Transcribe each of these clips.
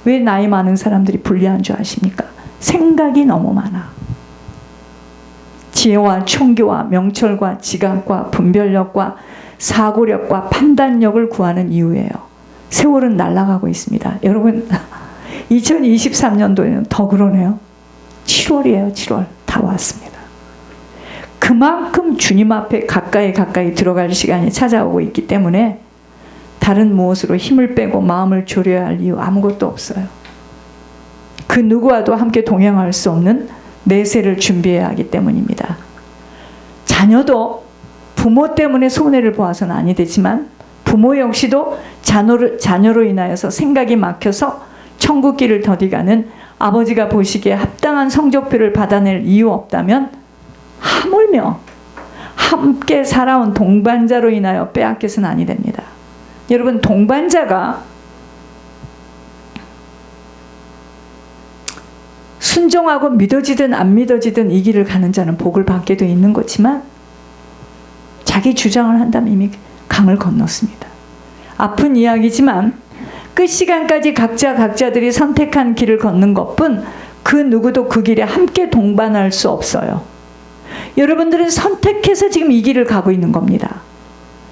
왜 나이 많은 사람들이 불리한 줄 아십니까? 생각이 너무 많아. 지혜와 총교와 명철과 지각과 분별력과 사고력과 판단력을 구하는 이유예요. 세월은 날아가고 있습니다. 여러분 2023년도에는 더 그러네요. 7월이에요. 7월 다 왔습니다. 그만큼 주님 앞에 가까이 들어갈 시간이 찾아오고 있기 때문에 다른 무엇으로 힘을 빼고 마음을 졸여야 할 이유 아무것도 없어요. 그 누구와도 함께 동행할 수 없는 내세를 준비해야 하기 때문입니다. 자녀도 부모 때문에 손해를 보아서는 아니 되지만 부모 역시도 자녀로 인하여서 생각이 막혀서 천국길을 더디가는 아버지가 보시기에 합당한 성적표를 받아낼 이유 없다면 하물며 함께 살아온 동반자로 인하여 빼앗겨서는 아니 됩니다. 여러분 동반자가 순종하고 믿어지든 안 믿어지든 이 길을 가는 자는 복을 받게 돼 있는 거지만 자기 주장을 한다면 이미 강을 건넜습니다. 아픈 이야기지만 끝 시간까지 각자들이 선택한 길을 걷는 것뿐 그 누구도 그 길에 함께 동반할 수 없어요. 여러분들은 선택해서 지금 이 길을 가고 있는 겁니다.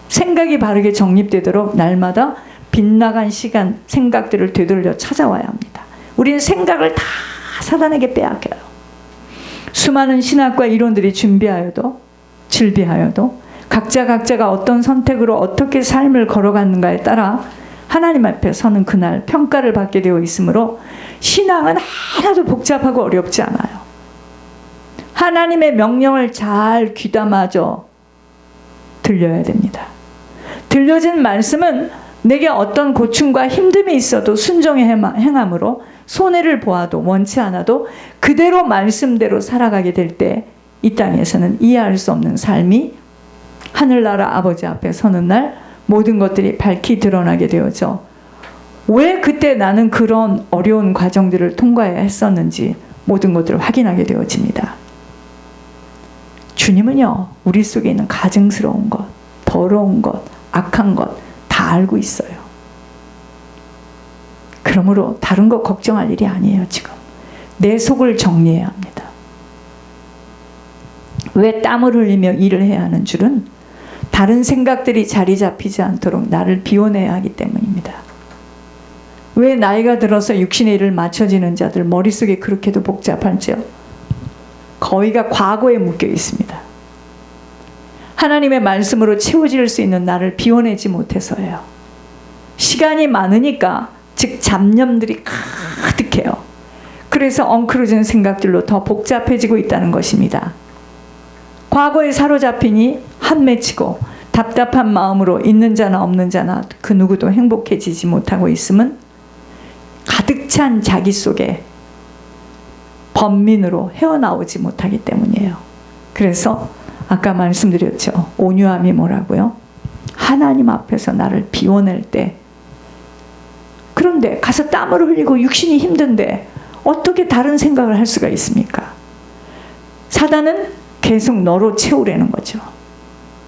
생각이 바르게 정립되도록 날마다 빗나간 시간, 생각들을 되돌려 찾아와야 합니다. 우리는 생각을 다 사단에게 빼앗겨요. 수많은 신학과 이론들이 질비하여도 각자가 어떤 선택으로 어떻게 삶을 걸어갔는가에 따라 하나님 앞에 서는 그날 평가를 받게 되어 있으므로 신앙은 하나도 복잡하고 어렵지 않아요. 하나님의 명령을 잘 귀담아져 들려야 됩니다. 들려진 말씀은 내게 어떤 고충과 힘듦이 있어도 순종의 행함으로 손해를 보아도 원치 않아도 그대로 말씀대로 살아가게 될 때 이 땅에서는 이해할 수 없는 삶이 하늘나라 아버지 앞에 서는 날 모든 것들이 밝히 드러나게 되어져 왜 그때 나는 그런 어려운 과정들을 통과해야 했었는지 모든 것들을 확인하게 되어집니다. 주님은요, 우리 속에 있는 가증스러운 것, 더러운 것, 악한 것 다 알고 있어요. 그러므로 다른 거 걱정할 일이 아니에요. 지금 내 속을 정리해야 합니다. 왜 땀을 흘리며 일을 해야 하는 줄은 다른 생각들이 자리 잡히지 않도록 나를 비워내야 하기 때문입니다. 왜 나이가 들어서 육신의 일을 맞춰지는 자들 머릿속이 그렇게도 복잡한지요? 거의가 과거에 묶여 있습니다. 하나님의 말씀으로 채워질 수 있는 나를 비워내지 못해서예요. 시간이 많으니까 즉 잡념들이 가득해요. 그래서 엉클어진 생각들로 더 복잡해지고 있다는 것입니다. 과거에 사로잡히니 한맺히고 답답한 마음으로 있는 자나 없는 자나 그 누구도 행복해지지 못하고 있음은 가득 찬 자기 속에 번민으로 헤어나오지 못하기 때문이에요. 그래서 아까 말씀드렸죠. 온유함이 뭐라고요? 하나님 앞에서 나를 비워낼 때, 그런데 가서 땀을 흘리고 육신이 힘든데 어떻게 다른 생각을 할 수가 있습니까? 사단은 계속 너로 채우려는 거죠.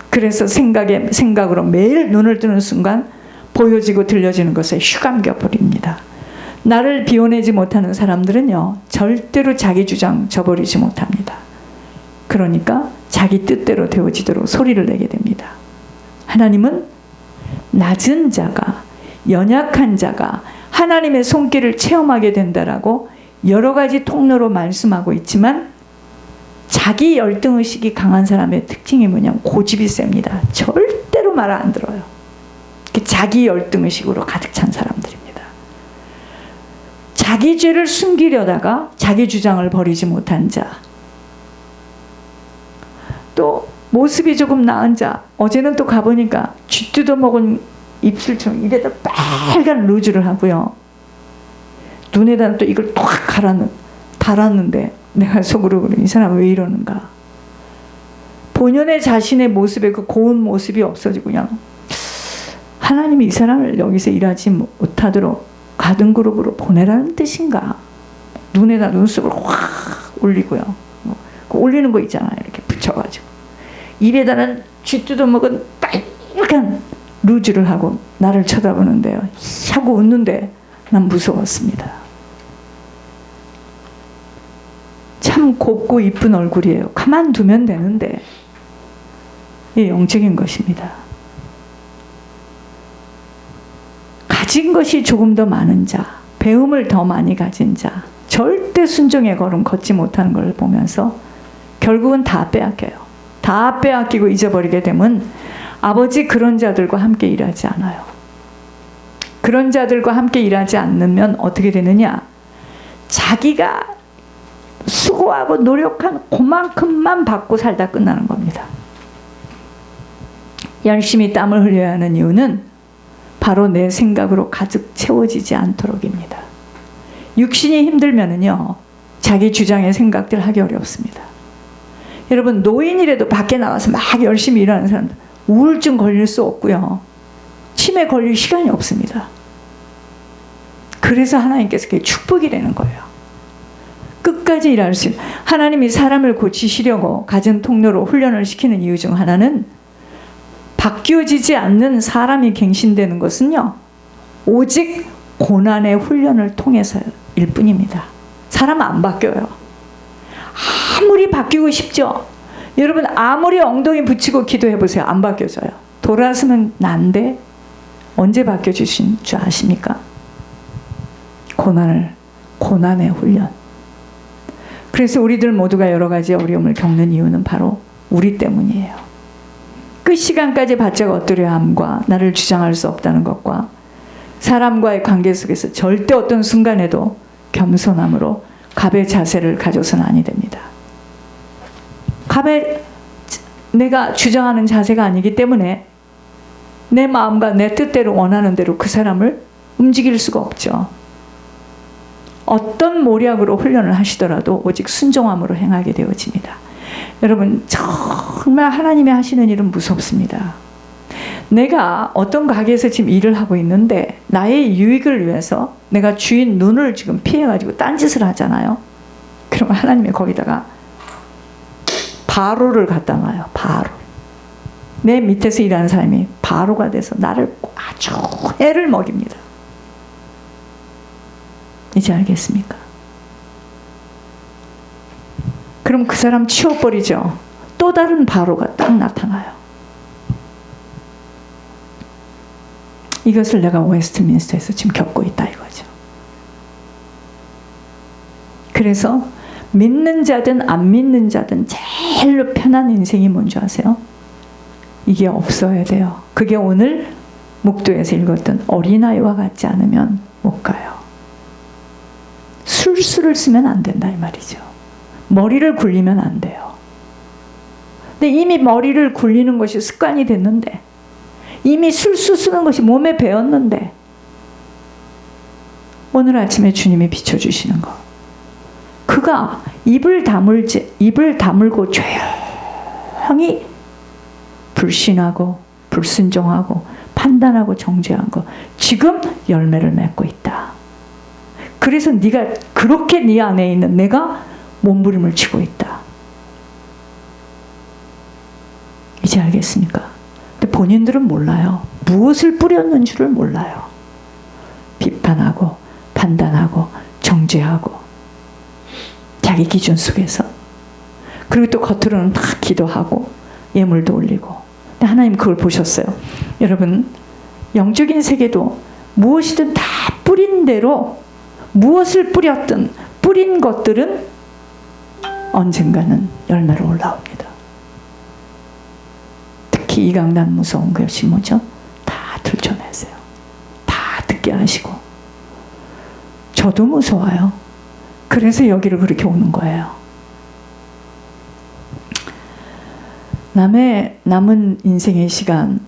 그래서 생각으로 매일 눈을 뜨는 순간 보여지고 들려지는 것에 휘감겨 버립니다. 나를 비워내지 못하는 사람들은요, 절대로 자기 주장 저버리지 못합니다. 그러니까 자기 뜻대로 되어지도록 소리를 내게 됩니다. 하나님은 낮은 자가, 연약한 자가 하나님의 손길을 체험하게 된다라고 여러 가지 통로로 말씀하고 있지만 자기 열등의식이 강한 사람의 특징이 뭐냐면 고집이 셉니다. 절대로 말 안 들어요. 자기 열등의식으로 가득 찬 사람들입니다. 자기 죄를 숨기려다가 자기 주장을 버리지 못한 자, 또 모습이 조금 나은 자, 어제는 또 가보니까 쥐 뜯어먹은 입술처럼 입에다 빨간 루즈를 하고요, 눈에다 또 이걸 톡 달았는데 내가 속으로 그래, 이 사람 왜 이러는가. 본연의 자신의 모습에 그 고운 모습이 없어지고 그냥 하나님이 이 사람을 여기서 일하지 못하도록 가든 그룹으로 보내라는 뜻인가. 눈에다 눈썹을 확 올리고요, 그 올리는 거 있잖아요, 이렇게 붙여가지고 입에다는 쥐 뜯어먹은 빨간 루즈를 하고 나를 쳐다보는데요, 하고 웃는데 난 무서웠습니다. 참 곱고 이쁜 얼굴이에요. 가만두면 되는데 이게 영적인 것입니다. 가진 것이 조금 더 많은 자, 배움을 더 많이 가진 자, 절대 순종의 걸음 걷지 못하는 걸 보면서 결국은 다 빼앗겨요. 다 빼앗기고 잊어버리게 되면 아버지 그런 자들과 함께 일하지 않아요. 그런 자들과 함께 일하지 않으면 어떻게 되느냐? 자기가 수고하고 노력한 그만큼만 받고 살다 끝나는 겁니다. 열심히 땀을 흘려야 하는 이유는 바로 내 생각으로 가득 채워지지 않도록입니다. 육신이 힘들면은요, 자기 주장의 생각들 하기 어렵습니다. 여러분, 노인이라도 밖에 나가서 막 열심히 일하는 사람들 우울증 걸릴 수 없고요, 치매 걸릴 시간이 없습니다. 그래서 하나님께서 그게 축복이라는 거예요. 끝까지 일할 수 있는, 하나님이 사람을 고치시려고 가정 통로로 훈련을 시키는 이유 중 하나는 바뀌어지지 않는 사람이 갱신되는 것은요, 오직 고난의 훈련을 통해서일 뿐입니다. 사람은 안 바뀌어요. 아무리 바뀌고 싶죠? 여러분, 아무리 엉덩이 붙이고 기도해 보세요. 안 바뀌어져요. 돌아서면 난데 언제 바뀌어주신 줄 아십니까? 고난의 훈련. 그래서 우리들 모두가 여러 가지 어려움을 겪는 이유는 바로 우리 때문이에요. 끝 시간까지 바짝 엎드려야 함과 나를 주장할 수 없다는 것과 사람과의 관계 속에서 절대 어떤 순간에도 겸손함으로 갑의 자세를 가져서는 아니 됩니다. 갑의 내가 주장하는 자세가 아니기 때문에 내 마음과 내 뜻대로 원하는 대로 그 사람을 움직일 수가 없죠. 어떤 모략으로 훈련을 하시더라도 오직 순종함으로 행하게 되어집니다. 여러분, 정말 하나님이 하시는 일은 무섭습니다. 내가 어떤 가게에서 지금 일을 하고 있는데 나의 유익을 위해서 내가 주인 눈을 지금 피해가지고 딴짓을 하잖아요. 그러면 하나님이 거기다가 바로를 갖다 놔요. 바로. 내 밑에서 일하는 사람이 바로가 돼서 나를 아주 애를 먹입니다. 이제 알겠습니까? 그럼 그 사람 치워버리죠. 또 다른 바로가 딱 나타나요. 이것을 내가 웨스트민스터에서 지금 겪고 있다 이거죠. 그래서 믿는 자든 안 믿는 자든 제일로 편한 인생이 뭔지 아세요? 이게 없어야 돼요. 그게 오늘 목도에서 읽었던 어린아이와 같지 않으면 못 가요. 술수를 쓰면 안 된다 이 말이죠. 머리를 굴리면 안 돼요. 근데 이미 머리를 굴리는 것이 습관이 됐는데, 이미 술수 쓰는 것이 몸에 배었는데, 오늘 아침에 주님이 비춰주시는 거, 그가 입을 다물고 조용히 불신하고 불순종하고 판단하고 정죄한 거, 지금 열매를 맺고 있다. 그래서 네가 그렇게 네 안에 있는 내가 몸부림을 치고 있다. 이제 알겠습니까? 근데 본인들은 몰라요. 무엇을 뿌렸는 줄을 몰라요. 비판하고 판단하고 정죄하고 자기 기준 속에서, 그리고 또 겉으로는 다 기도하고 예물도 올리고. 근데 하나님 그걸 보셨어요. 여러분, 영적인 세계도 무엇이든 다 뿌린 대로, 무엇을 뿌렸든 뿌린 것들은 언젠가는 열매로 올라옵니다. 특히 이 강단 무서운 것이 뭐죠? 다 들춰내세요. 다 듣게 하시고. 저도 무서워요. 그래서 여기를 그렇게 오는 거예요. 남은 인생의 시간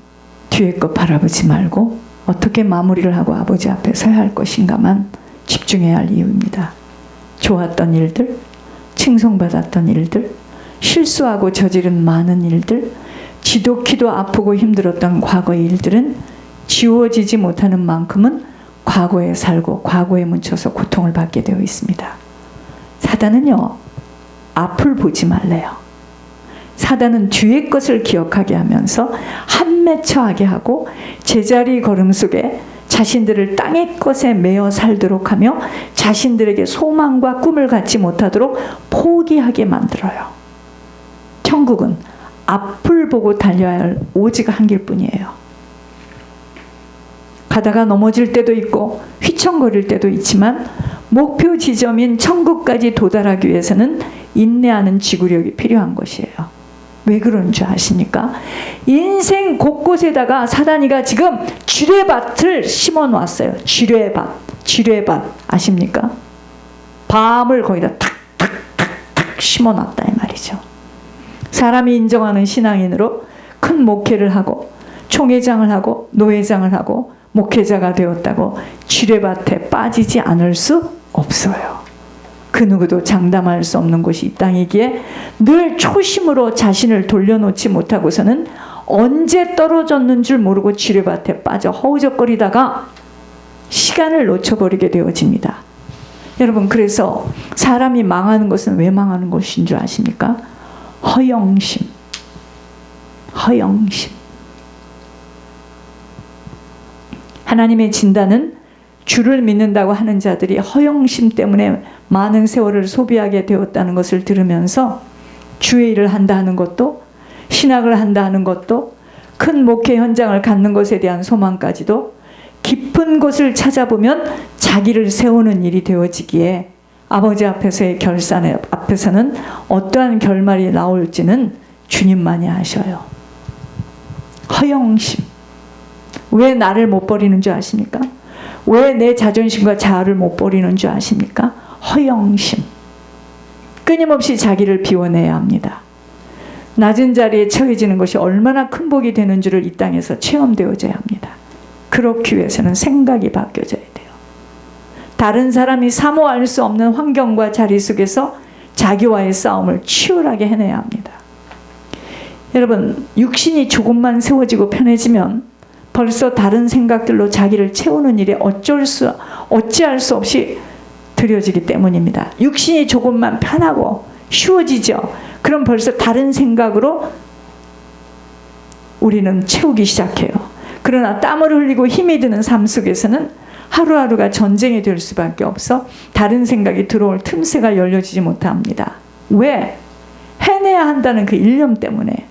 뒤에 것 바라보지 말고 어떻게 마무리를 하고 아버지 앞에 서야 할 것인가만 집중해야 할 이유입니다. 좋았던 일들, 칭송받았던 일들, 실수하고 저지른 많은 일들, 지독히도 아프고 힘들었던 과거의 일들은 지워지지 못하는 만큼은 과거에 살고 과거에 묻혀서 고통을 받게 되어 있습니다. 사단은요, 앞을 보지 말래요. 사단은 뒤의 것을 기억하게 하면서 한맺혀하게 하고 제자리 걸음 속에 자신들을 땅의 것에 매여 살도록 하며 자신들에게 소망과 꿈을 갖지 못하도록 포기하게 만들어요. 천국은 앞을 보고 달려야 할 오직 한 길뿐이에요. 가다가 넘어질 때도 있고 휘청거릴 때도 있지만 목표 지점인 천국까지 도달하기 위해서는 인내하는 지구력이 필요한 것이에요. 왜 그런 줄 아십니까? 인생 곳곳에다가 사단이가 지금 지뢰밭을 심어 놨어요. 지뢰밭 아십니까? 밤을 거기다 탁탁탁탁 심어 놨다 이 말이죠. 사람이 인정하는 신앙인으로 큰 목회를 하고 총회장을 하고 노회장을 하고 목회자가 되었다고 지뢰밭에 빠지지 않을 수 없어요. 그 누구도 장담할 수 없는 곳이 이 땅이기에 늘 초심으로 자신을 돌려놓지 못하고서는 언제 떨어졌는 줄 모르고 지뢰밭에 빠져 허우적거리다가 시간을 놓쳐버리게 되어집니다. 여러분, 그래서 사람이 망하는 것은 왜 망하는 것인 줄 아십니까? 허영심. 하나님의 진단은 주를 믿는다고 하는 자들이 허영심 때문에 많은 세월을 소비하게 되었다는 것을 들으면서 주의 일을 한다 하는 것도, 신학을 한다 하는 것도, 큰 목회 현장을 갖는 것에 대한 소망까지도 깊은 곳을 찾아보면 자기를 세우는 일이 되어지기에 아버지 앞에서의 결산 앞에서는 어떠한 결말이 나올지는 주님만이 아셔요. 허영심. 왜 나를 못 버리는 줄 아십니까? 왜 내 자존심과 자아를 못 버리는 줄 아십니까? 허영심. 끊임없이 자기를 비워내야 합니다. 낮은 자리에 처해지는 것이 얼마나 큰 복이 되는 줄을 이 땅에서 체험되어져야 합니다. 그렇기 위해서는 생각이 바뀌어져야 돼요. 다른 사람이 사모할 수 없는 환경과 자리 속에서 자기와의 싸움을 치열하게 해내야 합니다. 여러분, 육신이 조금만 세워지고 편해지면 벌써 다른 생각들로 자기를 채우는 일에 어찌할 수 없이 들여지기 때문입니다. 육신이 조금만 편하고 쉬워지죠. 그럼 벌써 다른 생각으로 우리는 채우기 시작해요. 그러나 땀을 흘리고 힘이 드는 삶 속에서는 하루하루가 전쟁이 될 수밖에 없어 다른 생각이 들어올 틈새가 열려지지 못합니다. 왜? 해내야 한다는 그 일념 때문에.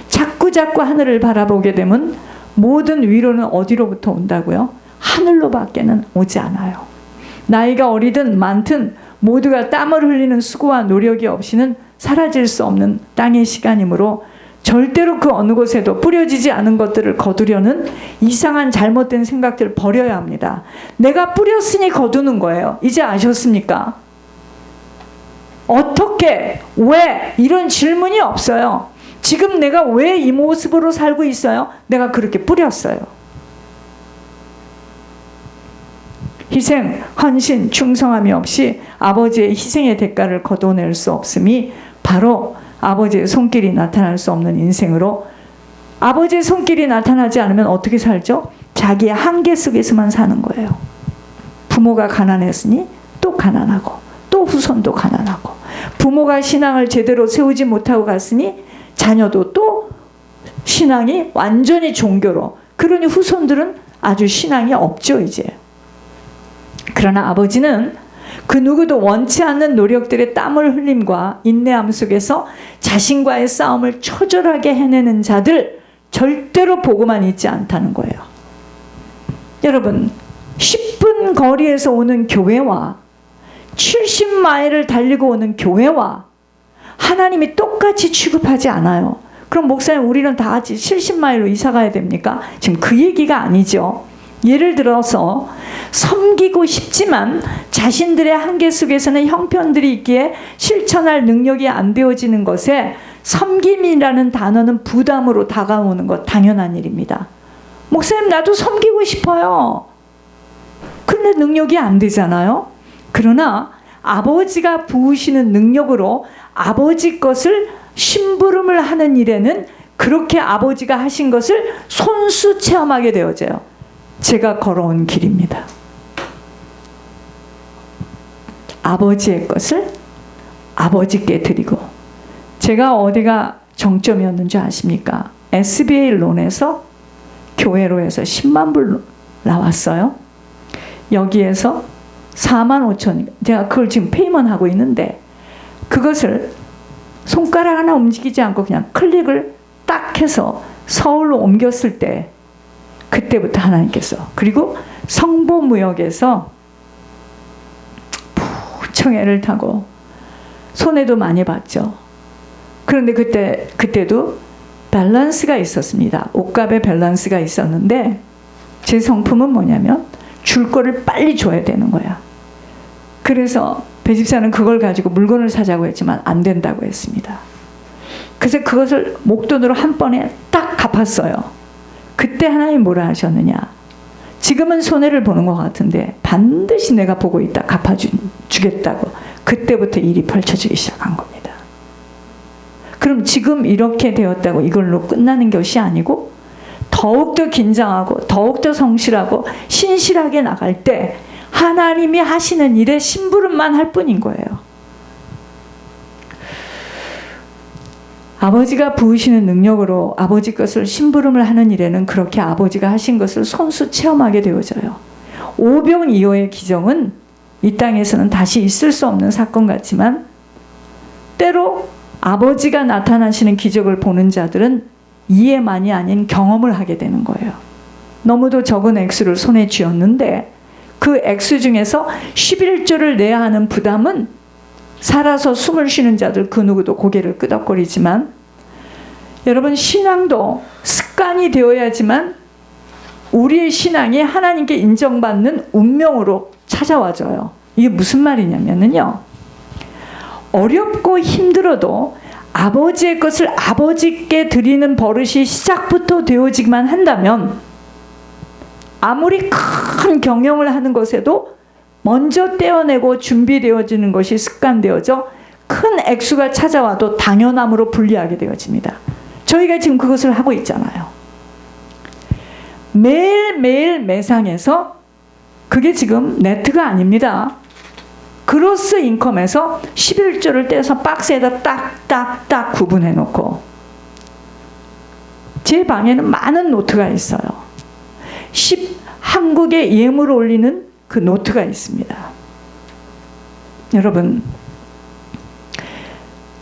자꾸 하늘을 바라보게 되면 모든 위로는 어디로부터 온다고요? 하늘로밖에는 오지 않아요. 나이가 어리든 많든 모두가 땀을 흘리는 수고와 노력이 없이는 사라질 수 없는 땅의 시간이므로 절대로 그 어느 곳에도 뿌려지지 않은 것들을 거두려는 이상한 잘못된 생각들을 버려야 합니다. 내가 뿌렸으니 거두는 거예요. 이제 아셨습니까? 어떻게? 왜? 이런 질문이 없어요. 지금 내가 왜 이 모습으로 살고 있어요? 내가 그렇게 뿌렸어요. 희생, 헌신, 충성함이 없이 아버지의 희생의 대가를 거둬낼 수 없음이 바로 아버지의 손길이 나타날 수 없는 인생으로, 아버지의 손길이 나타나지 않으면 어떻게 살죠? 자기의 한계 속에서만 사는 거예요. 부모가 가난했으니 또 가난하고 또 후손도 가난하고, 부모가 신앙을 제대로 세우지 못하고 갔으니 자녀도 또 신앙이 완전히 종교로, 그러니 후손들은 아주 신앙이 없죠 이제. 그러나 아버지는 그 누구도 원치 않는 노력들의 땀을 흘림과 인내함 속에서 자신과의 싸움을 처절하게 해내는 자들 절대로 보고만 있지 않다는 거예요. 여러분, 10분 거리에서 오는 교회와 70마일을 달리고 오는 교회와 하나님이 똑같이 취급하지 않아요. 그럼 목사님, 우리는 다 같이 70마일로 이사 가야 됩니까? 지금 그 얘기가 아니죠. 예를 들어서 섬기고 싶지만 자신들의 한계 속에서는 형편들이 있기에 실천할 능력이 안 되어지는 것에 섬김이라는 단어는 부담으로 다가오는 것 당연한 일입니다. 목사님, 나도 섬기고 싶어요. 그런데 능력이 안 되잖아요. 그러나 아버지가 부으시는 능력으로 아버지 것을 심부름을 하는 일에는 그렇게 아버지가 하신 것을 손수 체험하게 되어져요. 제가 걸어온 길입니다. 아버지의 것을 아버지께 드리고, 제가 어디가 정점이었는지 아십니까? SBA 론에서 교회로 해서 10만 불 나왔어요. 여기에서 45,000, 제가 그걸 지금 페이먼하고 있는데 그것을 손가락 하나 움직이지 않고 그냥 클릭을 딱 해서 서울로 옮겼을 때 그때부터 하나님께서, 그리고 성보무역에서 청해를 타고 손해도 많이 봤죠. 그런데 그때도 밸런스가 있었습니다. 옷값에 밸런스가 있었는데 제 성품은 뭐냐면 줄 거를 빨리 줘야 되는 거야. 그래서 배집사는 그걸 가지고 물건을 사자고 했지만 안 된다고 했습니다. 그래서 그것을 목돈으로 한 번에 딱 갚았어요. 그때 하나님 뭐라 하셨느냐. 지금은 손해를 보는 것 같은데 반드시 내가 보고 있다 갚아주겠다고. 그때부터 일이 펼쳐지기 시작한 겁니다. 그럼 지금 이렇게 되었다고 이걸로 끝나는 것이 아니고 더욱더 긴장하고 더욱더 성실하고 신실하게 나갈 때 하나님이 하시는 일에 심부름만 할 뿐인 거예요. 아버지가 부으시는 능력으로 아버지 것을 심부름을 하는 일에는 그렇게 아버지가 하신 것을 손수 체험하게 되어져요. 오병이어의 기적은 이 땅에서는 다시 있을 수 없는 사건 같지만 때로 아버지가 나타나시는 기적을 보는 자들은 이해만이 아닌 경험을 하게 되는 거예요. 너무도 적은 액수를 손에 쥐었는데 그 액수 중에서 11조를 내야 하는 부담은 살아서 숨을 쉬는 자들 그 누구도 고개를 끄덕거리지만, 여러분 신앙도 습관이 되어야지만 우리의 신앙이 하나님께 인정받는 운명으로 찾아와줘요. 이게 무슨 말이냐면요, 어렵고 힘들어도 아버지의 것을 아버지께 드리는 버릇이 시작부터 되어지기만 한다면 아무리 큰 경영을 하는 것에도 먼저 떼어내고 준비되어지는 것이 습관되어져 큰 액수가 찾아와도 당연함으로 분리하게 되어집니다. 저희가 지금 그것을 하고 있잖아요. 매일매일 매상에서, 그게 지금 네트가 아닙니다. 그로스 인컴에서 11조를 떼서 박스에다 딱딱딱 구분해 놓고, 제 방에는 많은 노트가 있어요. 한국의 예물을 올리는 그 노트가 있습니다. 여러분,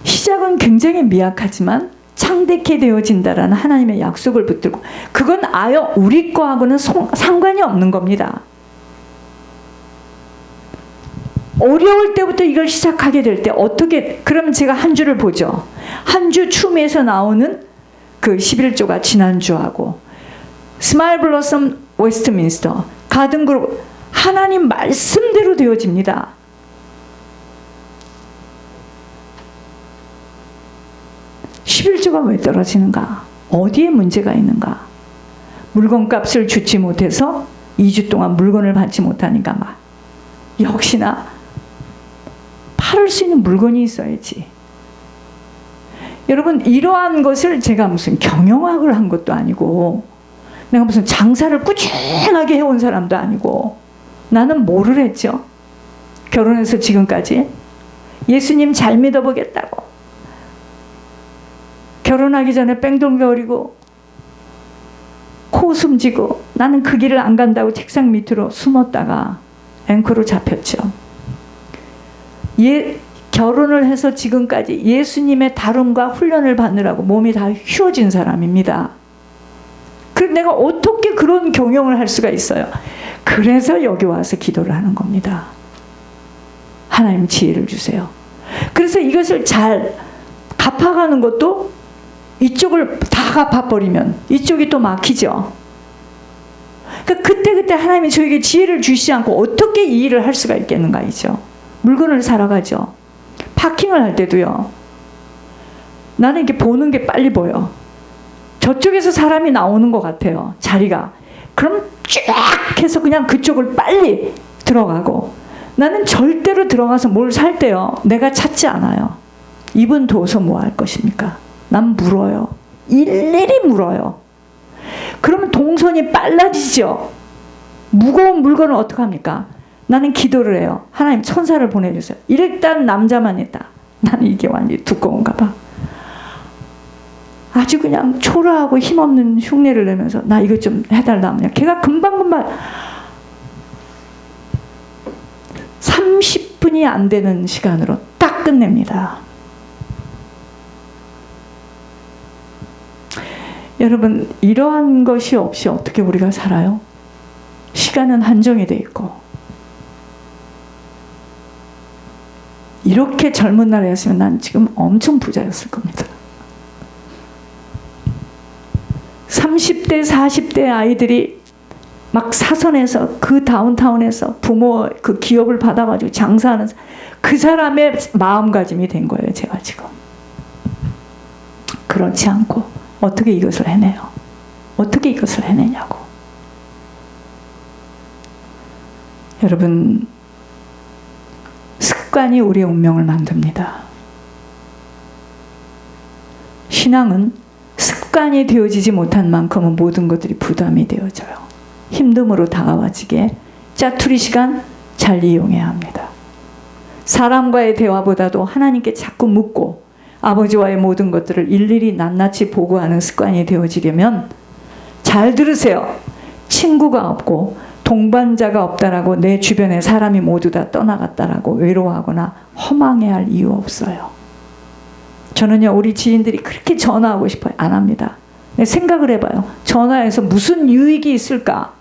시작은 굉장히 미약하지만 창대케 되어진다라는 하나님의 약속을 붙들고, 그건 아예 우리 거하고는 상관이 없는 겁니다. 어려울 때부터 이걸 시작하게 될 때 어떻게, 그러면 제가 한 주를 보죠. 한 주 춤에서 나오는 그 11조가 지난주하고 스마일 블러썸 웨스트민스터 가든그룹 하나님 말씀대로 되어집니다. (11조가) 왜 떨어지는가? 어디에 문제가 있는가? 물건값을 주지 못해서 2주 동안 물건을 받지 못하니까 막 역시나 팔을 수 있는 물건이 있어야지. 여러분, 이러한 것을 제가 무슨 경영학을 한 것도 아니고 내가 무슨 장사를 꾸준하게 해온 사람도 아니고, 나는 뭐를 했죠? 결혼해서 지금까지 예수님 잘 믿어보겠다고 결혼하기 전에 뺑동거리고 코 숨지고 나는 그 길을 안 간다고 책상 밑으로 숨었다가 앵커로 잡혔죠. 결혼을 해서 지금까지 예수님의 다름과 훈련을 받느라고 몸이 다 휘어진 사람입니다. 그래서 내가 어떻게 그런 경영을 할 수가 있어요? 그래서 여기 와서 기도를 하는 겁니다. 하나님 지혜를 주세요. 그래서 이것을 잘 갚아가는 것도, 이쪽을 다 갚아버리면 이쪽이 또 막히죠. 그러니까 그때 하나님이 저에게 지혜를 주시지 않고 어떻게 이 일을 할 수가 있겠는가 이죠. 물건을 사러 가죠. 파킹을 할 때도요, 나는 이렇게 보는 게 빨리 보여. 저쪽에서 사람이 나오는 것 같아요, 자리가. 그럼 쫙 해서 그냥 그쪽을 빨리 들어가고, 나는 절대로 들어가서 뭘 살 때요, 내가 찾지 않아요. 이분 둬서 뭐 할 것입니까? 난 물어요. 일일이 물어요. 그러면 동선이 빨라지죠. 무거운 물건을 어떡합니까? 나는 기도를 해요. 하나님 천사를 보내주세요. 일단 남자만 있다. 나는 이게 완전히 두꺼운가 봐. 아주 그냥 초라하고 힘없는 흉내를 내면서 나 이거 좀 해달라 하면 걔가 금방금방 30분이 안 되는 시간으로 딱 끝냅니다. 여러분, 이러한 것이 없이 어떻게 우리가 살아요? 시간은 한정이 돼 있고. 이렇게 젊은 날이었으면 난 지금 엄청 부자였을 겁니다. 30대, 40대 아이들이 막 사선에서 그 다운타운에서 부모 그 기업을 받아가지고 장사하는 그 사람의 마음가짐이 된 거예요, 제가 지금. 그렇지 않고 어떻게 이것을 해내요? 어떻게 이것을 해내냐고. 여러분, 습관이 우리의 운명을 만듭니다. 신앙은 습관이 되어지지 못한 만큼은 모든 것들이 부담이 되어져요. 힘듦으로 다가와지게 짜투리 시간 잘 이용해야 합니다. 사람과의 대화보다도 하나님께 자꾸 묻고 아버지와의 모든 것들을 일일이 낱낱이 보고하는 습관이 되어지려면, 잘 들으세요. 친구가 없고 동반자가 없다라고 내 주변에 사람이 모두 다 떠나갔다라고 외로워하거나 허망해할 이유 없어요. 저는요, 우리 지인들이 그렇게 전화하고 싶어요. 안 합니다. 생각을 해봐요. 전화해서 무슨 유익이 있을까?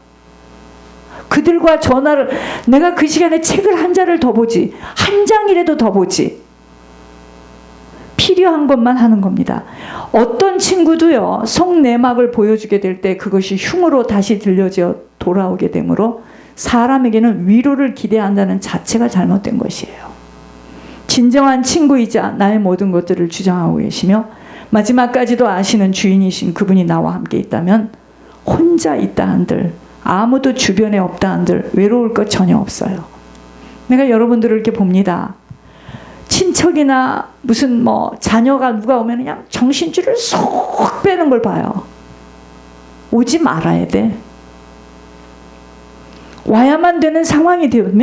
그들과 전화를, 내가 그 시간에 책을 한 자를 더 보지, 한 장이라도 더 보지. 필요한 것만 하는 겁니다. 어떤 친구도요, 속내막을 보여주게 될 때 그것이 흉으로 다시 들려져 돌아오게 되므로 사람에게는 위로를 기대한다는 자체가 잘못된 것이에요. 진정한 친구이자 나의 모든 것들을 주장하고 계시며 마지막까지도 아시는 주인이신 그분이 나와 함께 있다면 혼자 있다 한들, 아무도 주변에 없다 한들 외로울 것 전혀 없어요. 내가 여러분들을 이렇게 봅니다. 친척이나 무슨 자녀가 누가 오면 그냥 정신줄을 쏙 빼는 걸 봐요. 오지 말아야 돼. 와야만 되는 상황이 되면